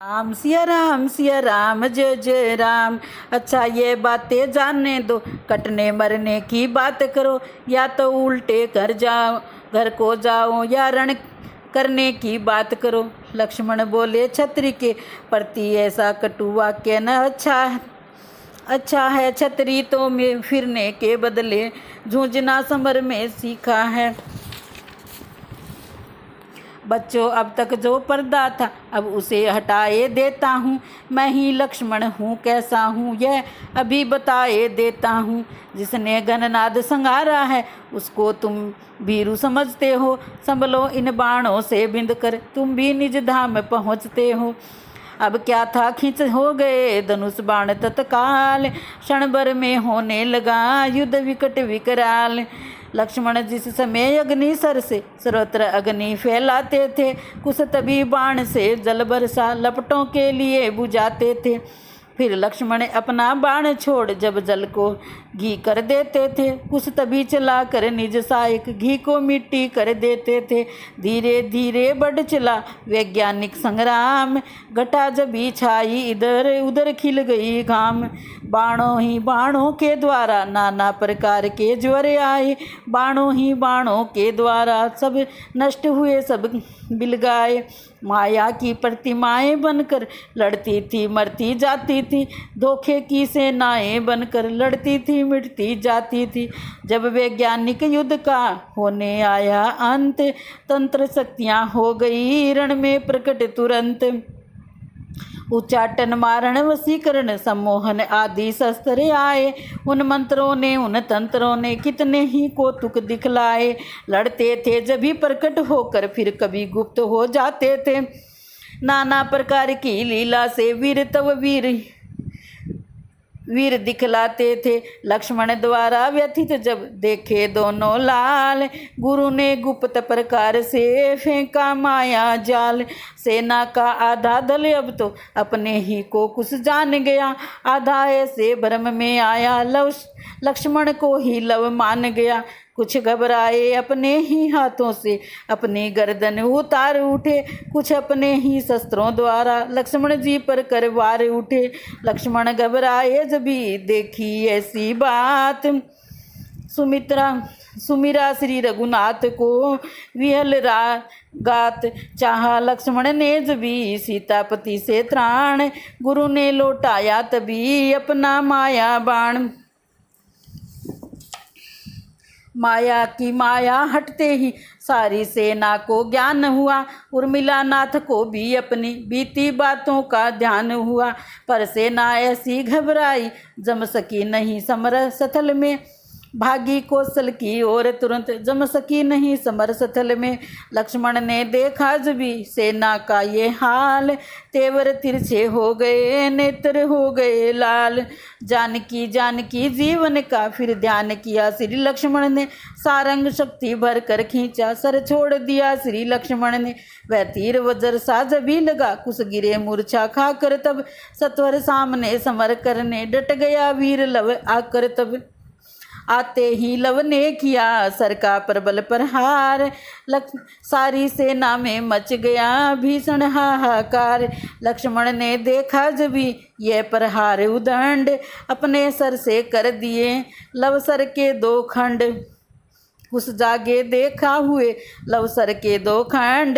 राम सिया राम जय जय राम। अच्छा ये बातें जानने दो, कटने मरने की बात करो, या तो उल्टे घर को जाओ या रण करने की बात करो। लक्ष्मण बोले छत्री के प्रति ऐसा कटु वाक्य न अच्छा है। छतरी तो मैं फिरने के बदले जूझना समर में सीखा है। बच्चों अब तक जो पर्दा था अब उसे हटाए देता हूँ। मैं ही लक्ष्मण हूँ, कैसा हूँ यह अभी बताए देता हूँ। जिसने गणनाद संगारा है उसको तुम भीरू समझते हो। संभलो इन बाणों से बिंद कर तुम भी निज धाम पहुँचते हो। अब क्या था, खींच हो गए धनुष बाण तत्काल, क्षण भर में होने लगा युद्ध विकट विकराल। लक्ष्मण जिस समय अग्नि सर से सर्वत्र अग्नि फैलाते थे, कुछ तभी बाण से जल बरसा लपटों के लिए बुझाते थे। फिर लक्ष्मण अपना बाण छोड़ जब जल को घी कर देते थे, कुछ तभी चला कर निज सहायक घी को मिट्टी कर देते थे। धीरे धीरे बढ़ चला वैज्ञानिक संग्राम, घटा जब छाई इधर उधर खिल गई घाम। बाणों ही बाणों के द्वारा नाना प्रकार के ज्वर आए, बाणों ही बाणों के द्वारा सब नष्ट हुए सब बिलगाए। माया की प्रतिमाएं बनकर लड़ती थी मरती जाती थी, धोखे की सेनाएं बनकर लड़ती थी मिटती जाती थी। जब वैज्ञानिक युद्ध का होने आया अंत, तंत्र शक्तियां हो गई रण में प्रकट तुरंत। उच्चाटन मारण वशीकरण सम्मोहन आदि शस्त्र आए, उन मंत्रों ने उन तंत्रों ने कितने ही कौतुक दिखलाए। लड़ते थे जब भी प्रकट होकर फिर कभी गुप्त हो जाते थे, नाना प्रकार की लीला से वीर तव वीर दिखलाते थे। लक्ष्मण द्वारा व्यथित जब देखे दोनों लाल, गुरु ने गुप्त प्रकार से फेंका माया जाल। सेना का आधा दल अब तो अपने ही को कुछ जान गया, आधा ऐसे भ्रम में आया लक्ष्मण को ही लव मान गया। कुछ घबराए अपने ही हाथों से अपनी गर्दन उतार उठे, कुछ अपने ही शस्त्रों द्वारा लक्ष्मण जी पर कर वार उठे। लक्ष्मण घबराए जब भी देखी ऐसी बात, सुमिरा श्री रघुनाथ को विहल गात। चाहा लक्ष्मण ने जब भी सीतापति से त्राण, गुरु ने लौटाया तभी अपना माया बाण। माया की माया हटते ही सारी सेना को ज्ञान हुआ, उर्मिला नाथ को भी अपनी बीती बातों का ध्यान हुआ। पर सेना ऐसी घबराई जम सकी नहीं समर स्थल में, भागी कौशल की ओर तुरंत जम सकी नहीं समर स्थल में। लक्ष्मण ने देखा जब भी सेना का ये हाल, तेवर तिरछे हो गए नेत्र हो गए लाल। जानकी जीवन का फिर ध्यान किया श्री लक्ष्मण ने, सारंग शक्ति भर कर खींचा सर छोड़ दिया श्री लक्ष्मण ने। वह तीर वज्र सा जब भी लगा कुछ गिरे मूर्छा खाकर, तब सत्वर सामने समर करने डट गया वीर लव आकर। तब आते ही लव ने किया सर का प्रबल प्रहार, सारी सेना में मच गया भीषण हाहाकार। लक्ष्मण ने देखा जब भी यह प्रहार उदंड, अपने सर से कर दिए लव सर के दो खंड। कुछ जागे देखा हुए लव सर के दो खंड,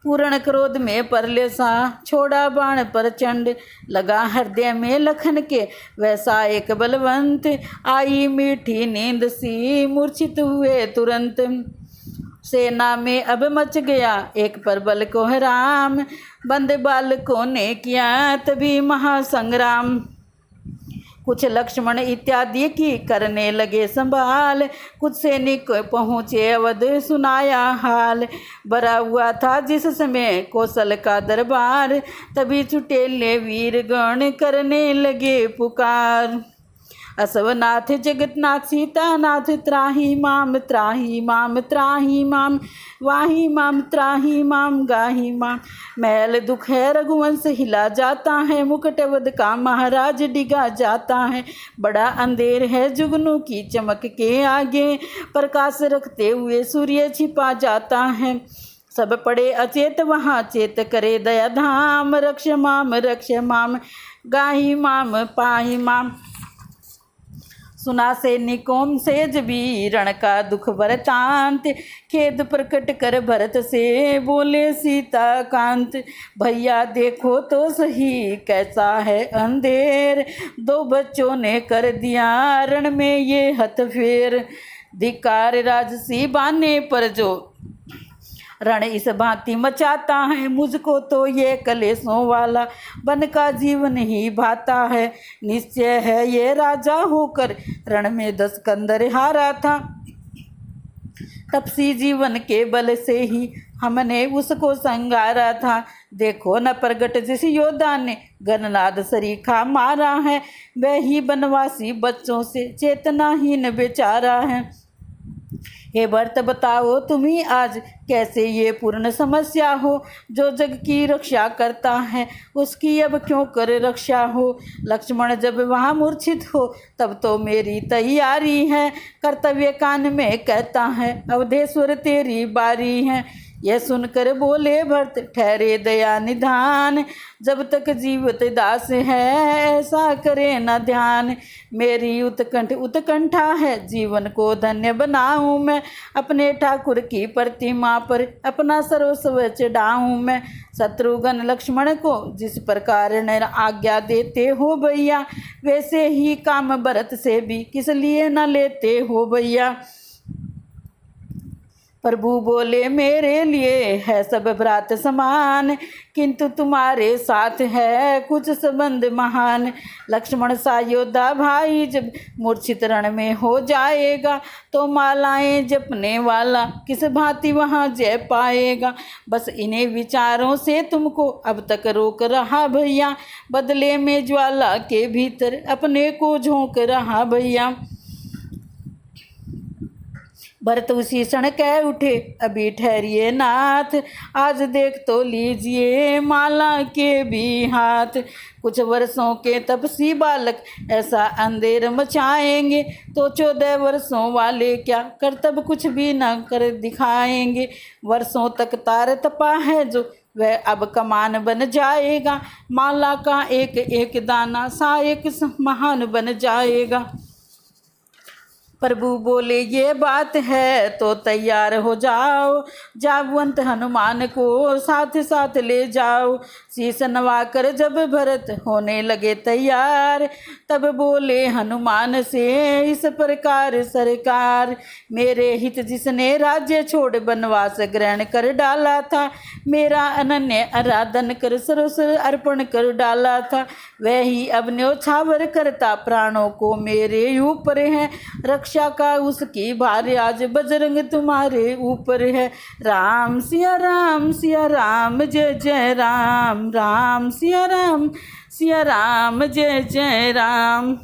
पूर्ण क्रोध में परले सा छोड़ा बाण प्रचंड। लगा हृदय में लखन के वैसा एक बलवंत, आई मीठी नींद सी मूर्छित हुए तुरंत। सेना में अब मच गया एक प्रबल कोहराम, बंद बालकों ने किया तभी महासंग्राम। कुछ लक्ष्मण इत्यादि की करने लगे संभाल, कुछ सैनिक पहुँचे अवध सुनाया हाल। भरा हुआ था जिस समय कौशल का दरबार, तभी चुटेले वीरगण करने लगे पुकार। असवनाथ जगतनाथ सीतानाथ त्राही माम त्राही माम त्राही माम, वाही माम त्राही माम गाही माम। महल दुख है रघुवंश हिला जाता है, मुकुटवध का महाराज डिगा जाता है। बड़ा अंधेर है जुगनू की चमक के आगे, प्रकाश रखते हुए सूर्य छिपा जाता है। सब पड़े अचेत वहाँ चेत करे दया धाम। रक्ष माम गाही माम पाही माम। सुना सैनिकों सेज वीरण का दुख वरतांत। खेद प्रकट कर भरत से बोले सीता कांत। भैया देखो तो सही कैसा है अंधेर। दो बच्चों ने कर दिया रण में ये हथफेर। धिक्कार राजसी बाने पर जो रण इस भांति मचाता है। मुझको तो ये कलेशों वाला बन का जीवन ही भाता है। निश्चय है ये राजा होकर रण में 10 कंदर हारा था। तपसी जीवन के बल से ही हमने उसको संगारा था। देखो न प्रगट जिस योद्धा ने गणनाद सरीखा मारा है। वह ही बनवासी बच्चों से चेतनाहीन बेचारा है। हे भरत बताओ तुम्ही आज कैसे ये पूर्ण समस्या हो। जो जग की रक्षा करता है उसकी अब क्यों कर रक्षा हो। लक्ष्मण जब वहाँ मूर्छित हो तब तो मेरी तैयारी है। कर्तव्य कान में कहता है अवधेश्वर तेरी बारी है। यह सुनकर बोले भरत ठहरे दया निधान। जब तक जीवित दास है ऐसा करे न ध्यान। मेरी उत्कंठा है जीवन को धन्य बनाऊं मैं। अपने ठाकुर की प्रतिमा पर अपना सर्वस्व चढ़ाऊं मैं। शत्रुघ्न लक्ष्मण को जिस प्रकार न आज्ञा देते हो भैया। वैसे ही काम भरत से भी किस लिए न लेते हो भैया। प्रभु बोले मेरे लिए है सब भ्रात समान। किंतु तुम्हारे साथ है कुछ संबंध महान। लक्ष्मण सा योद्धा भाई जब मूर्छित रण में हो जाएगा तो मालाएं जपने वाला किस भांति वहाँ जय पाएगा। बस इन्हीं विचारों से तुमको अब तक रोक रहा भैया। बदले में ज्वाला के भीतर अपने को झोंक रहा भैया। भरत उसी क्षण कह उठे अभी ठहरिए नाथ। आज देख तो लीजिए माला के भी हाथ। कुछ वर्षों के तपसी बालक ऐसा अंधेर मचाएंगे तो 14 वर्षों वाले क्या कर्तव्य कुछ भी न कर दिखाएंगे। वर्षों तक तार तपा है जो वह अब कमान बन जाएगा। माला का एक एक दाना सा एक महान बन जाएगा। प्रभु बोले ये बात है तो तैयार हो जाओ। जाबवंत हनुमान को साथ साथ ले जाओ। शीश नवाकर जब भरत होने लगे तैयार तब बोले हनुमान से इस प्रकार सरकार। मेरे हित जिसने राज्य छोड़ वनवास ग्रहण कर डाला था। मेरा अनन्य आराधन कर सर्वस्व अर्पण कर डाला था। वह ही अब न्योछावर करता प्राणों को मेरे ऊपर है। रक्षा का उसकी भार आज बजरंग तुम्हारे ऊपर है। राम सिया राम जय जय राम। राम सिया राम जय जय राम।